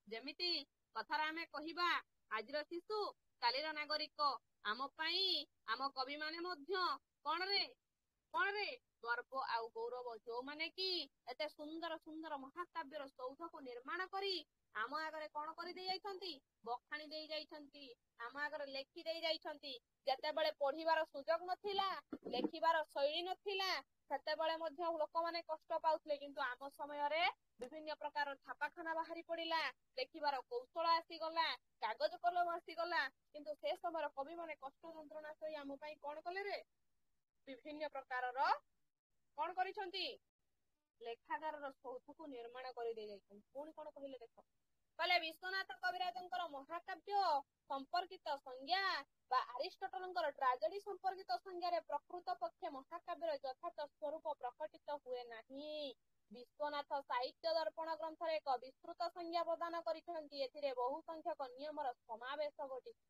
ଯେମିତି କଥାରେ ଆମେ କହିବା, ଆଜିର ଶିଶୁ କାଲିର ନାଗରିକ। ଆମ ପାଇଁ ଆମ କବିମାନେ ମଧ୍ୟ କଣରେ ଗର୍ବ ଆଉ ଗୌରବ, ଯୋଉମାନେ କି ଏତେ ସୁନ୍ଦର ସୁନ୍ଦର ମହାକାବ୍ୟର ସୌଧକୁ ନିର୍ମାଣ କରି ଆମ ଆଗରେ କଣ କରିଦେଇ ଯାଇଛନ୍ତି, ବଖାଣି ଦେଇ ଯାଇଛନ୍ତି, ଆମ ଆଗରେ ଲେଖି ଦେଇ ଯାଇଛନ୍ତି। ଯେତେବେଳେ ପଢିବାର ସୁଯୋଗ ନଥିଲା, ଲେଖିବାର ଶୈଳୀ ନଥିଲା, ସେତେବେଳେ ମଧ୍ୟ ଲୋକମାନେ କଷ୍ଟ ପାଉଥିଲେ, କିନ୍ତୁ ଆମ ସମୟରେ ବିଭିନ୍ନ ପ୍ରକାର ଛାପାଖାନା ବାହାରି ପଡିଲା, ଲେଖିବାର କୌଶଳ ଆସିଗଲା, କାଗଜ କଲମ ଆସିଗଲା, କିନ୍ତୁ ସେ ସମୟର କବିମାନେ କଷ୍ଟ ଯନ୍ତ୍ରଣା ସହି ଆମ ପାଇଁ କଣ କଲେ ରେ, ବିଭିନ୍ନ ପ୍ରକାରର କଣ କରିଛନ୍ତି, ଲେଖାଗାରର ସୌଧକୁ ନିର୍ମାଣ କରିଦେଇ ଯାଇଛନ୍ତି। ପୁଣି କଣ କହିଲେ ଦେଖ, କହିଲେ ବିଶ୍ୱନାଥ କବିରାଜଙ୍କର ମହାକାବ୍ୟ ସମ୍ପର୍କିତ ସଂଜ୍ଞା ବା ଆରିଷ୍ଟଟଲଙ୍କର ଟ୍ରାଜେଡି ସମ୍ପର୍କିତ ସଂଜ୍ଞାରେ ପ୍ରକୃତ ପକ୍ଷେ ମହାକାବ୍ୟର ଯଥାର୍ଥ ସ୍ୱରୂପ ପ୍ରକଟିତ ହୁଏ ନାହିଁ। ବିଶ୍ୱନାଥ ସାହିତ୍ୟ ଦର୍ପଣ ଗ୍ରନ୍ଥରେ ଏକ ବିସ୍ତୃତ ସଂଜ୍ଞା ପ୍ରଦାନ କରିଛନ୍ତି। ଏଥିରେ ବହୁ ସଂଖ୍ୟକ ନିୟମର ସମାବେଶ ଘଟିଛି।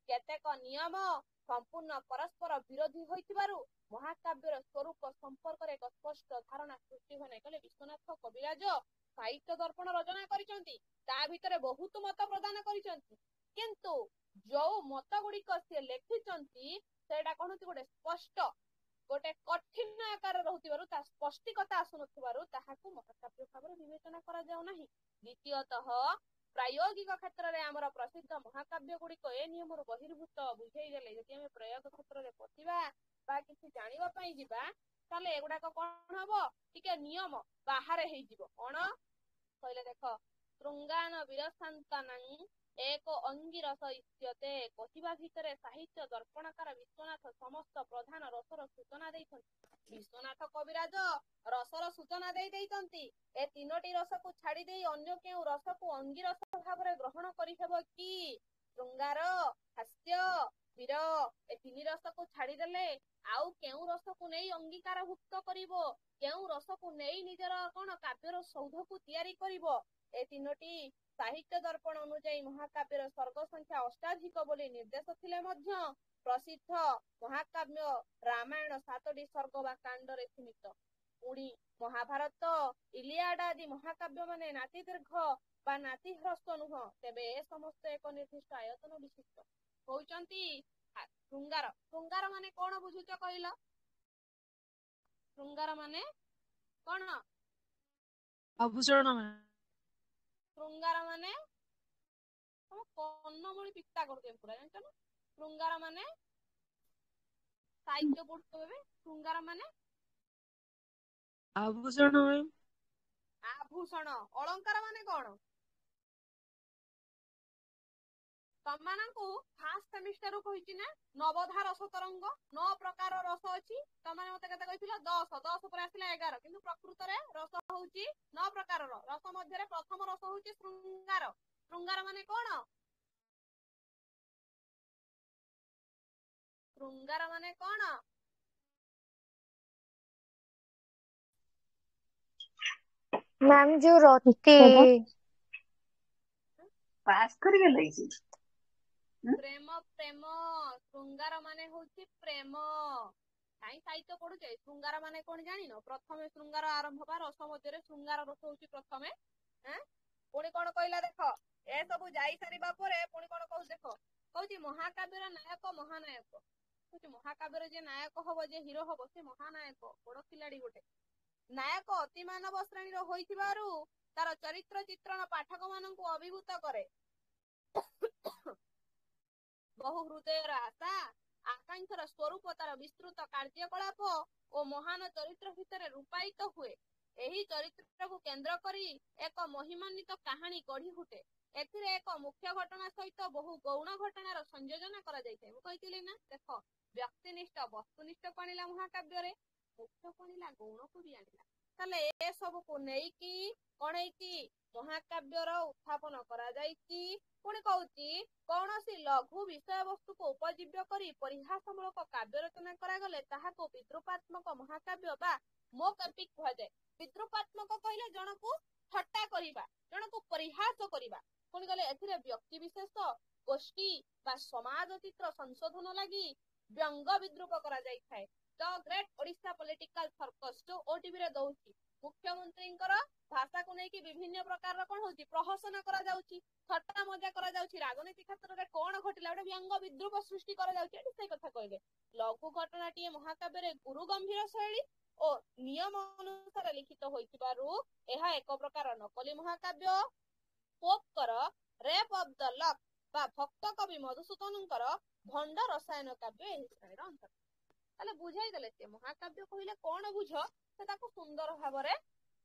କେତେକ ନିୟମ ସମ୍ପୂର୍ଣ୍ଣ ପରସ୍ପର ବିରୋଧୀ ହୋଇଥିବାରୁ ମହାକାବ୍ୟର ସ୍ୱରୂପ ସମ୍ପର୍କରେ ଏକ ସ୍ପଷ୍ଟ ଧାରଣା ସୃଷ୍ଟି ହୁଏ ନାହିଁ। କହିଲେ ବିଶ୍ୱନାଥ କବିରାଜ ସାହିତ୍ୟ ଦର୍ପଣ ରଚନା କରିଛନ୍ତି, ତା ଭିତରେ ବହୁତ ମତ ପ୍ରଦାନ କରିଛନ୍ତି, କିନ୍ତୁ ଯୋଉ ମତ ଗୁଡିକ ସେ ଲେଖିଛନ୍ତି ସେଇଟା କଣ ହଉଛି, ଗୋଟେ ସ୍ପଷ୍ଟ, ଗୋଟେ କଠିନ ଆକାର ରହୁଥିବାରୁ, ତା ସ୍ପଷ୍ଟିକତା ଆସୁନଥିବାରୁ ତାହାକୁ ମହାକାବ୍ୟ ଭାବରେ ବିବେଚନା କରାଯାଉ ନାହିଁ। ଦ୍ୱିତୀୟତଃ ପ୍ରାୟୋଗିକ କ୍ଷେତ୍ରରେ ଆମର ପ୍ରସିଦ୍ଧ ମହାକାବ୍ୟ ଗୁଡିକ ଏ ନିୟମରୁ ବହିର୍ଭୂତ ବୁଝେଇ ଦେଲେ। ଯଦି ଆମେ ପ୍ରୟୋଗ କ୍ଷେତ୍ରରେ ପଶିବା ବା କିଛି ଜାଣିବା ପାଇଁ ଯିବା, ତାହେଲେ ଏଗୁଡାକ କଣ ହବ, ଟିକେ ନିୟମ ବାହାରେ ହେଇଯିବ। କଣ କହିଲେ ଦେଖ, ଶୃଙ୍ଗାନ ବିରସାନ୍ତନଂ ଏକ ଅଙ୍ଗିରସ ଇତ୍ୟତେ। କହିବା ଭିତରେ ସାହିତ୍ୟ ଦର୍ପଣକାର ବିଶ୍ୱନାଥ ସମସ୍ତ ପ୍ରଧାନ ରସର ସୂଚନା ଦେଇଛନ୍ତି। ବିଶ୍ୱନାଥ କବିରାଜ ରସର ସୂଚନା ଦେଇଛନ୍ତି। ଏ ତିନୋଟି ରସକୁ ଛାଡି ଦେଇ ଅନ୍ୟ କେଉଁ ରସକୁ ଅଙ୍ଗିରସ ଭାବରେ ଗ୍ରହଣ କରିହେବ କି? ଶୃଙ୍ଗାର, ହାସ୍ୟ, ବୀର, ଏ ତିନି ରସକୁ ଛାଡିଦେଲେ ଆଉ କେଉଁ ରସକୁ ନେଇ ଅଙ୍ଗୀକାରଭୁକ୍ତ କରିବ, କେଉଁ ରସକୁ ନେଇ ନିଜର କଣ କାବ୍ୟର ସୌଧକୁ ତିଆରି କରିବ? ଏ ତିନୋଟି ସାହିତ୍ୟ ଦର୍ପଣ ଅନୁଯାୟୀ ମହାକାବ୍ୟର ସର୍ଗ ସଂଖ୍ୟା ଅଷ୍ଟାଧିକ ବୋଲି ନିର୍ଦ୍ଦେଶ ଥିଲେ ମଧ୍ୟ ପ୍ରସିଦ୍ଧ ମହାକାବ୍ୟ ରାମାୟଣ 7ଟି ସର୍ଗ ବା କାଣ୍ଡରେ ସୀମିତ। ପୁଣି ମହାଭାରତ, ଇଲିଆଡ ଆଦି ମହାକାବ୍ୟ ମାନେ ନାତି ଦୀର୍ଘ ବା ନାତି ହ୍ରସ୍ୱ ନୁହଁ, ତେବେ ଏ ସମସ୍ତ ଏକ ନିର୍ଦ୍ଦିଷ୍ଟ ଆୟତନ ବିଶିଷ୍ଟ। କହୁଛନ୍ତି ଶୃଙ୍ଗାର। ଶୃଙ୍ଗାର ମାନେ କଣ ବୁଝୁଛ କହିଲ? ଶୃଙ୍ଗାର ମାନେ କଣ? ଆଭୂଷଣ। ଶୃଙ୍ଗାର ମାନେ ତମ କର୍ଣ୍ଣମୂଳି ପିତା କରିଦେବେ ପୁରା, ଜାଣିଛ ନା? ଶୃଙ୍ଗାର ମାନେ ସାହିତ୍ୟ ପଢୁଥିବେ, ଶୃଙ୍ଗାର ମାନେ ଆଭୂଷଣ। ଆଭୂଷଣ। ଅଳଙ୍କାର ମାନେ କଣ? ତମାନଙ୍କୁ ଫାର୍ଷ୍ଟ ସେମିଷ୍ଟରରୁ କହିଛି ନା, ନବଧା ରସ ତରଙ୍ଗ, 9 ପ୍ରକାର ରସ ଅଛି। ତମାନେ ମତେ କେତେ କହିଥିଲ? 10। 10 ପରେ ଆସିଲା 11, କିନ୍ତୁ ପ୍ରକୃତରେ ରସ ହଉଛି 9 ପ୍ରକାରର। ରସ ମଧ୍ୟରେ ପ୍ରଥମ ରସ ହଉଛି ଶୃଙ୍ଗାର। ଶୃଙ୍ଗାର ମାନେ କଣ? ଶୃଙ୍ଗାର ମାନେ କଣ? ମ୍ୟାମ ଯୋଉ ରତି ପ୍ରେମ, ପ୍ରେମ, ଶୃଙ୍ଗାର ମାନେ ହଉଛି ପ୍ରେମ। କାହିଁ ସାହିତ୍ୟ ପଢୁଛେ? ଶୃଙ୍ଗାର ମାନେ କଣ ଜାଣିନ? ପ୍ରଥମେ ଶୃଙ୍ଗାର ଆରମ୍ଭ ବା ରସ ମଧ୍ୟରେ ଶୃଙ୍ଗାର ରସ ହଉଛି ପ୍ରଥମେ। ପୁଣି କଣ କହିଲା ଦେଖ, ଏସବୁ ଯାଇ ସାରିବା ପରେ ପୁଣି କଣ କହୁଛି ଦେଖ, କହୁଛି ମହାକାବ୍ୟର ନାୟକ ମହାନାୟକ। କହୁଛି ମହାକାବ୍ୟର ଯେ ନାୟକ ହବ, ଯେ ହିରୋ ହବ, ସେ ମହାନାୟକ, ବଡ ଖିଲାଡି ଗୋଟେ। ନାୟକ ଅତି ମାନବ ଶ୍ରେଣୀର ହୋଇଥିବାରୁ ତାର ଚରିତ୍ର ଚିତ୍ରଣ ପାଠକ ମାନଙ୍କୁ ଅଭିଭୂତ କରେ। ବହୁ ହୃଦୟର ଆଶା ଆକାଂକ୍ଷାର ସ୍ୱରୂପ ତାର ବିସ୍ତୃତ କାର୍ଯ୍ୟକଳାପ ଓ ମହାନ ଚରିତ୍ର ଭିତରେ ରୂପାୟିତ ହୁଏ। ଏହି ଚରିତ୍ରକୁ କେନ୍ଦ୍ର କରି ଏକ ମହିମାନ୍ୱିତ କାହାଣୀ ଗଢି ଉଠେ। ଏଥିରେ ଏକ ମୁଖ୍ୟ ଘଟଣା ସହିତ ବହୁ ଗୌଣ ଘଟଣାର ସଂଯୋଜନା କରାଯାଇଥାଏ। ମୁଁ କହିଥିଲି ନା, ଦେଖ ବ୍ୟକ୍ତିନିଷ୍ଠ ବସ୍ତୁନିଷ୍ଠକୁ ଆଣିଲା ମହାକାବ୍ୟରେ, ମୁଖ୍ୟକୁ ଆଣିଲା, ଗୌଣକୁ ବି ଆଣିଲା। ତାହେଲେ ଏ ସବୁକୁ ନେଇକି କଣ ହେଇଛି? ମହାକାବ୍ୟର ଉତ୍ଥାପନ କରାଯାଇଛି। ପୁଣି କହୁଛି କୌଣସି ଲଘୁ ବିଷୟବସ୍ତୁକୁ ଉପଜୀବ୍ୟ କରି ପରିହାସମୂଳକ କାବ୍ୟ ରଚନା କରାଗଲେ ତାହାକୁ ବିଦ୍ରୂପାତ୍ମକ ମହାକାବ୍ୟ ବା ମୋକ୍ ଏପିକ୍ କୁହାଯାଏ। ବିଦ୍ରୂପାତ୍ମକ କହିଲେ ଜଣକୁ ଥଟ୍ଟା କରିବା, ଜଣକୁ ପରିହାସ କରିବା। ପୁଣି ଗଲେ ଏଥିରେ ବ୍ୟକ୍ତି ବିଶେଷ, ଗୋଷ୍ଠୀ ବା ସମାଜ ଚିତ୍ର ସଂଶୋଧନ ଲାଗି ବ୍ୟଙ୍ଗ ବିଦ୍ରୂପ କରାଯାଇଥାଏ। The great Odisha political circus ଯୋଉ ଓଟିଭିରେ ଦଉଛି, ମୁଖ୍ୟମନ୍ତ୍ରୀଙ୍କର ଭାଷାକୁ ନେଇକି ବିଭିନ୍ନ ପ୍ରକାରର କଣ ହଉଛି? ପ୍ରହସନ କରାଯାଉଛି, ଥଟ୍ଟା ମଜା କରାଯାଉଛି। ରାଜନୀତି କ୍ଷେତ୍ରରେ କଣ ଘଟିଲା, ଗୋଟେ ବ୍ୟଙ୍ଗ ବିଦ୍ରୂପ ସୃଷ୍ଟି କରାଯାଉଛି। ଏଠି ସେଇ କଥା କହିଲେ। ଲଘୁ ଘଟଣାଟିଏ ମହାକାବ୍ୟରେ ଗୁରୁ ଗମ୍ଭୀର ଶୈଳୀ ଓ ନିୟମ ଅନୁସାରେ ଲିଖିତ ହୋଇଥିବାରୁ ଏହା ଏକ ପ୍ରକାର ନକଲି ମହାକାବ୍ୟ। ପୋପଙ୍କର ରେପ୍ ଅଫ୍ ଦ ଲକ୍ ବା ଭକ୍ତ କବି ମଧୁସୂଦନଙ୍କର ଭଣ୍ଡ ରସାୟନ କାବ୍ୟ ଏହି ଶ୍ରେଣୀର ଅନ୍ତର୍ଗତ। ତାହେଲେ ବୁଝାଇ ଦେଲେ, ସେ ମହାକାବ୍ୟ କହିଲେ କଣ ବୁଝ, ସେ ତାକୁ ସୁନ୍ଦର ଭାବରେ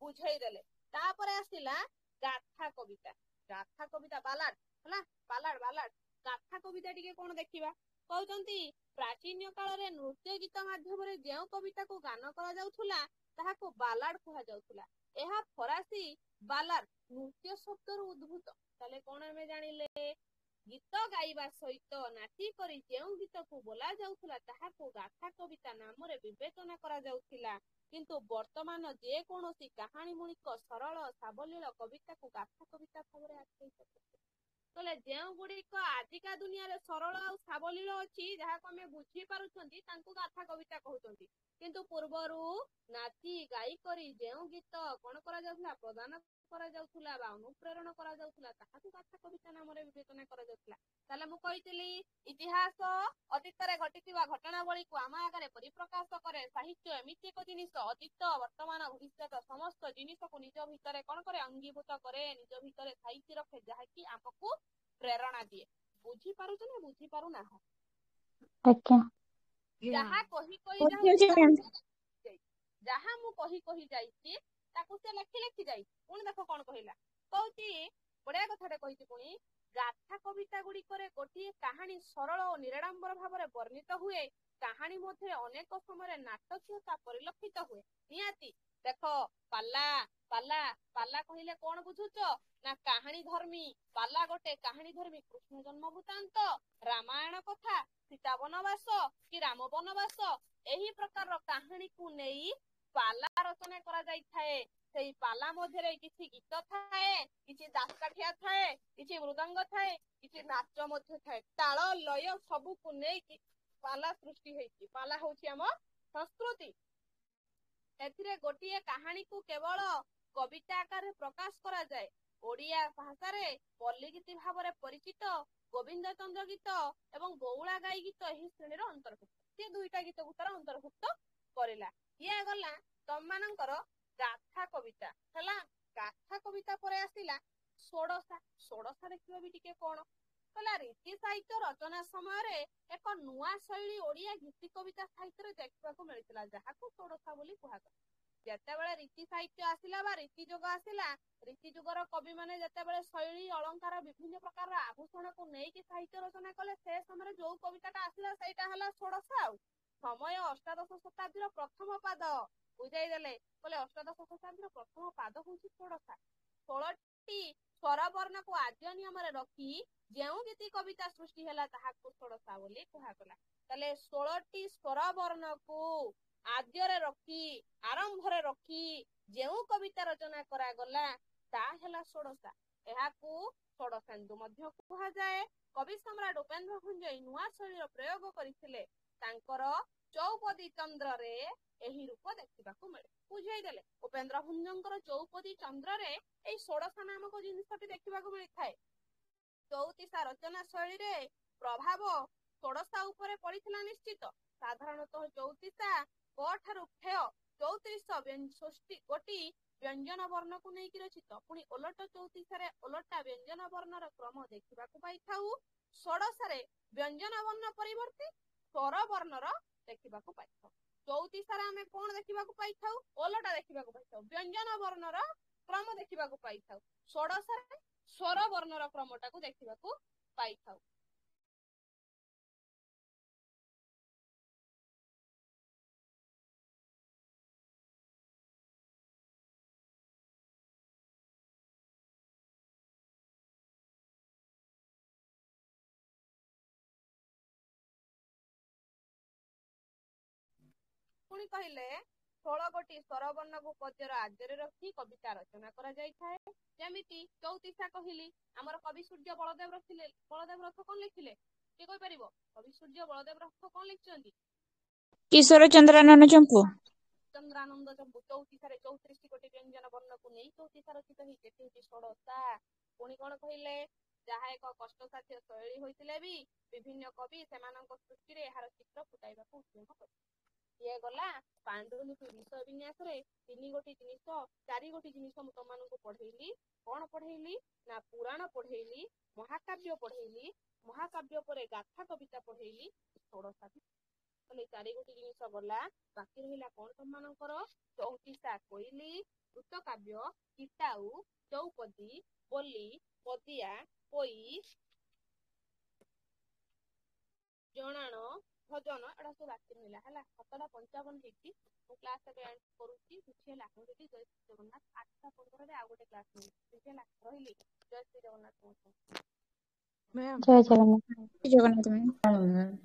ବୁଝେଇ ଦେଲେ। ତାପରେ ଆସିଲା ଗାଥା କବିତା। ଗାଥା କବିତା ବାଲାଡ ହେଲା, ବାଲାଡ। ଗାଥା କବିତା ଟିକେ କଣ ଦେଖିବା। କହୁଛନ୍ତି ପ୍ରାଚୀନ କାଳରେ ନୃତ୍ୟ ଗୀତ ମାଧ୍ୟମରେ ଯେଉଁ କବିତାକୁ ଗାନ କରାଯାଉଥିଲା ତାହାକୁ ବାଲାଡ କୁହାଯାଉଥିଲା। ଏହା ଫରାସୀ ବାଲାଡ ନୃତ୍ୟ ଶବ୍ଦରୁ ଉଦ୍ଭୂତ। ତାହେଲେ କଣ ଆମେ ଜାଣିଲେ? ଗୀତ ଗାଇବା ସହିତ ନାଚି କରି ଯେଉଁ ଗୀତକୁ ବୋଲା ଯାଉଥିଲା ତାହାକୁ ଗାଥା କବିତା ନାମରେ ବିବେଚନା କରାଯାଉଥିଲା। କିନ୍ତୁ ବର୍ତ୍ତମାନ ଯେକୌଣସି କାହାଣୀ ମୂଳିକ ସରଳ ସାବଲୀଳ କବିତାକୁ ଗାଥା କବିତା ଭାବରେ ଆଖ୍ୟାୟିତ କରୁଛନ୍ତି। ତାହେଲେ ଯେଉଁ ଗୁଡିକ ଆଜିକା ଦୁନିଆରେ ସରଳ ଆଉ ସାବଲୀଳ ଅଛି, ଯାହାକୁ ଆମେ ବୁଝି ପାରୁଛନ୍ତି, ତାଙ୍କୁ ଗାଥା କବିତା କହୁଛନ୍ତି। କିନ୍ତୁ ପୂର୍ବରୁ ନାଚି ଗାଇ କରି ଯେଉଁ ଗୀତ କଣ କରାଯାଉଥିଲା, ପ୍ରଦାନ କରାଯାଉଥିଲା ବା ଅନୁପ୍ରେରଣ କରାଯାଉଥିଲା, ତାହାକୁ ଗାଥା କବିତା ନାମରେ ବିବେଚନା କରାଯାଉଥିଲା। ତାହେଲେ ମୁଁ କହିଥିଲି ଇତିହାସ ଅତୀତରେ ଘଟିଥିବା ଘଟଣାବଳୀକୁ ଆମ ଆଗରେ ପରିପ୍ରକାଶ କରେ। ସାହିତ୍ୟ ଏମିତି ଏକ ଜିନିଷ, ଅତୀତ ବର୍ତ୍ତମାନ ଭବିଷ୍ୟତ ସମସ୍ତ ଜିନିଷକୁ ନିଜ ଭିତରେ କଣ କରେ? ଅଙ୍ଗୀଭୂତ କରେ, ନିଜ ଭିତରେ ସାଇତି ରଖେ, ଯାହାକି ଆମକୁ ପ୍ରେରଣା ଦିଏ। ବୁଝିପାରୁଛ ନା ବୁଝିପାରୁନାହ? ଆଜ୍ଞା। ଯାହା କହି ବୁଝୁଛି ମ୍ୟାମ୍। ଯାହା ମୁଁ କହି ଯାଇଛି ତାକୁ ସେ ଲେଖି ଯାଇଛି। ପୁଣି ଦେଖ କଣ କହିଲା, କହୁଛି ବଢିଆ କଥାଟେ କହିଛି। ପୁଣି ଗାଥା କବିତା ଗୁଡିକରେ ଗୋଟିଏ କାହାଣୀ ସରଳ ଓ ନିରାଡମ୍ବର ଭାବରେ ବର୍ଣ୍ଣିତ ହୁଏ। କାହାଣୀ ମଧ୍ୟରେ ଅନେକ ସମୟରେ ନାଟକୀୟତା ପରିଲକ୍ଷିତ ହୁଏ। ନିହାତି ଦେଖ, ପାଲା କହିଲେ କଣ ବୁଝୁଛ ନା? କାହାଣୀ ଧର୍ମୀ। ପାଲା ଗୋଟେ କାହାଣୀ ଧର୍ମୀ। କୃଷ୍ଣ ଜନ୍ମ ବୃତ୍ତାନ୍ତ, ରାମାୟଣ କଥା, ସୀତା ବନବାସ କି ରାମ ବନବାସ, ଏହି ପ୍ରକାରର କାହାଣୀକୁ ନେଇ ପାଲା ରଚନା କରାଯାଇଥାଏ। ସେଇ ପାଲା ମଧ୍ୟରେ କିଛି ଗୀତ ଥାଏ, କିଛି ଦାସକାଠିଆ ଥାଏ, କିଛି ମୃଦଙ୍ଗ ଥାଏ, କିଛି ନାଚ ମଧ୍ୟ ଥାଏ। ତାଳ ଲୟ ସବୁକୁ ନେଇକି ପାଲା ସୃଷ୍ଟି ହେଇଛି। ପାଲା ହଉଛି ଆମ ସଂସ୍କୃତି। ଏଥିରେ ଗୋଟିଏ କାହାଣୀକୁ କେବଳ କବିତା ଆକାରରେ ପ୍ରକାଶ କରାଯାଏ। ଓଡିଆ ଭାଷାରେ ପଲ୍ଲୀ ଗୀତି ଭାବରେ ପରିଚିତ ଗୋବିନ୍ଦ ଚନ୍ଦ୍ର ଗୀତ ଏବଂ ବଉଳା ଗାଈ ଗୀତ ଏହି ଶ୍ରେଣୀର ଅନ୍ତର୍ଭୁକ୍ତ। ସେ ଦୁଇଟା ଗୀତକୁ ତାର ଅନ୍ତର୍ଭୁକ୍ତ କରିଲା। ଇଏ ଗଲା ତମମାନଙ୍କର ଗାଥା କବିତା ହେଲା। ଗାଥା କବିତା ପରେ ଆସିଲା ଷୋଡଶା। ଷୋଡଶା ଦେଖିବା ବି ଟିକେ କଣ କହିଲା, ରୀତି ସାହିତ୍ୟ ରଚନା ସମୟରେ ଏକ ନୂଆ ଶୈଳୀ ଓଡିଆ ଗୀତି କବିତା ସାହିତ୍ୟରେ ଦେଖିବାକୁ ମିଳିଥିଲା, ଯାହାକୁ ଷୋଡଶା ବୋଲି କୁହାଯାଏ। ଯେତେବେଳେ ରୀତି ସାହିତ୍ୟ ଆସିଲା ବା ରୀତି ଯୁଗ ଆସିଲା, ରୀତି ଯୁଗର କବି ମାନେ ଯେତେବେଳେ ଶୈଳୀ ଅଳଙ୍କାର ବିଭିନ୍ନ ପ୍ରକାରର ଆଭୂଷଣକୁ ନେଇକି ସାହିତ୍ୟ ରଚନା କଲେ, ସେ ସମୟରେ ଯୋଉ କବିତାଟା ଆସିଲା ସେଇଟା ହେଲା ଷୋଡଶା। ଆଉ ସମୟ ଅଷ୍ଟାଦଶ ଶତାବ୍ଦୀର ପ୍ରଥମ ପାଦ। ବୁଝାଇ ଦେଲେ, କହିଲେ ଅଷ୍ଟାଦଶ ଶତାବ୍ଦୀର ପ୍ରଥମ ପାଦ ହଉଛି ଷୋଡଶା। 16ଟି ସ୍ୱର ବର୍ଣ୍ଣକୁ ଆଦ୍ୟ ନିୟମରେ ରଖି ଯେଉଁ ଗୀତି କବିତା ସୃଷ୍ଟି ହେଲା ତାହାକୁ ଷୋଡଶା ବୋଲି କୁହାଗଲା। ତାହେଲେ 16ଟି ସ୍ୱର ବର୍ଣ୍ଣକୁ ଆଦ୍ୟରେ ରଖି, ଆରମ୍ଭରେ ରଖି ଯେଉଁ କବିତା ରଚନା କରାଗଲା ତାହା ହେଲା ଷୋଡଶା। ଏହାକୁ ଷୋଡଶାନ୍ଦୁ ମଧ୍ୟ କୁହାଯାଏ। କବି ସମ୍ରାଟ ଉପେନ୍ଦ୍ର ଭଞ୍ଜ ଏହି ନୂଆ ଶୈଳୀର ପ୍ରୟୋଗ କରିଥିଲେ। ତାଙ୍କର ଚୌପଦୀ ଚନ୍ଦ୍ରରେ ଏହି ରୂପ ଦେଖିବାକୁ ମିଳେ। ବୁଝେଇଦେଲେ ଉପେନ୍ଦ୍ର ଭଞ୍ଜଙ୍କର ଚୌପଦୀ ଚନ୍ଦ୍ରରେ ଏଇ ଷୋଡଶ ନାମକ ଜିନିଷଟି ଦେଖିବାକୁ ମିଳିଥାଏ। ଚଉତିଶା ରଚନା ଶୈଳୀରେ ପ୍ରଭାବ ଷୋଡଶା ଉପରେ ପଡିଥିଲା ନିଶ୍ଚିତ। ସାଧାରଣତଃ ଚଉତିଶା କ ଠାରୁ କ୍ଷୟ 34 ଗୋଟି ବ୍ୟଞ୍ଜନ ବର୍ଣ୍ଣକୁ ନେଇକି ରଚିତ। ପୁଣି ଓଲଟ ଚଉତିଶାରେ ଓଲଟା ବ୍ୟଞ୍ଜନ ବର୍ଣ୍ଣର କ୍ରମ ଦେଖିବାକୁ ପାଇଥାଉ। ଷୋଡଶାରେ ବ୍ୟଞ୍ଜନ ବର୍ଣ୍ଣ ପରିବର୍ତ୍ତେ ସ୍ୱର ବର୍ଣ୍ଣର ଦେଖିବାକୁ ପାଇଥାଉ। ଚଉତିଶାରେ ଆମେ କଣ ଦେଖିବାକୁ ପାଇଥାଉ? ଓଲଟା ଦେଖିବାକୁ ପାଇଥାଉ, ବ୍ୟଞ୍ଜନ ବର୍ଣ୍ଣର କ୍ରମ ଦେଖିବାକୁ ପାଇଥାଉ। ଷୋଡଶାରେ ସ୍ୱର ବର୍ଣ୍ଣର କ୍ରମଟାକୁ ଦେଖିବାକୁ ପାଇଥାଉ। ପୁଣି କହିଲେ 16 ଗୋଟି ସ୍ୱରବର୍ଣ୍ଣକୁ ପଦ୍ୟର ଆଗରେ ରଖି କବିତା ରଚନା କରାଯାଇଥାଏ। ଯେମିତି ଚଉତିଶା କହିଲି, ଆମର କବି ସୂର୍ଯ୍ୟ ବଳଦେବ ରଥ କଣ ଲେଖିଲେ? କିଏ କହିପାରିବ? କବି ସୂର୍ଯ୍ୟ ବଳଦେବ ରଥ କଣ ଲେଖିଛନ୍ତି? କିଶୋର ଚନ୍ଦ୍ରାନନ ଚମ୍ପୁ। ଚନ୍ଦ୍ରାନନ୍ଦ ଚମ୍ପୁ। ଚଉତିଶାରେ 34 ଗୋଟି ବ୍ୟଞ୍ଜନ ବର୍ଣ୍ଣକୁ ନେଇ ଚଉତିଶା ରଚିତ ହେଇଛି। ଏଠି ହେଉଛି ଷୋଡଶା। ପୁଣି କଣ କହିଲେ? ଯାହା ଏକ କଷ୍ଟସାଧ୍ୟ ଶୈଳୀ ହୋଇଥିଲେ ବି ବିଭିନ୍ନ କବି ସେମାନଙ୍କ ସୃଷ୍ଟିରେ ଏହାର ଚିତ୍ର ଫୁଟାଇବାକୁ ଉଦ୍ୟମ କରିଥିଲେ। ଇଏ ଗଲା ପାଣ୍ଡୁଲିପି ବିଷୟ ବିନ୍ୟାସରେ 4 ଗୋଟି ଜିନିଷ ମୁଁ ତମମାନଙ୍କୁ ପଢେଇଲି। କଣ ପଢେଇଲି? ନା ପୁରାଣ ପଢେଇଲି, ମହାକାବ୍ୟ ପଢେଇଲି, ମହାକାବ୍ୟ ପରେ ଗାଥା କବିତା ପଢେଇଲି, ଷୋଡଶା। 4 ଗୋଟି ଜିନିଷ ଗଲା। ବାକି ରହିଲା କଣ ତମମାନଙ୍କର? ଚଉତିଶା କୋଇଲି, ବୃତ୍ତକାବ୍ୟ, କିଟାଉ, ଚୌପଦୀ, ବୋଲି, ପଦିଆ, ପୋଇ, ଜଣାଣ, ଭଜନ, ଏଟା ସବୁ ବାକି ରହିଲା ହେଲା। 7:55 ହେଇଛି। ମୁଁ କ୍ଲାସ୍ ଏବେ ଏଣ୍ଡ କରୁଛି। ବୁଝିହେଲା? ମୁଁ ଯଦି ଜୟ ଶ୍ରୀ ଜଗନ୍ନାଥ 8:15ରେ ଆଉ ଗୋଟେ କ୍ଲାସ୍ ନେବି। ବୁଝିହେଲା? ରହିଲି। ଜୟ ଶ୍ରୀ ଜଗନ୍ନାଥ। ମ୍ୟାମ୍ ଜୟ ଜଗନ୍ନାଥ। ଜଗନ୍ନାଥ ମ୍ୟାମ୍।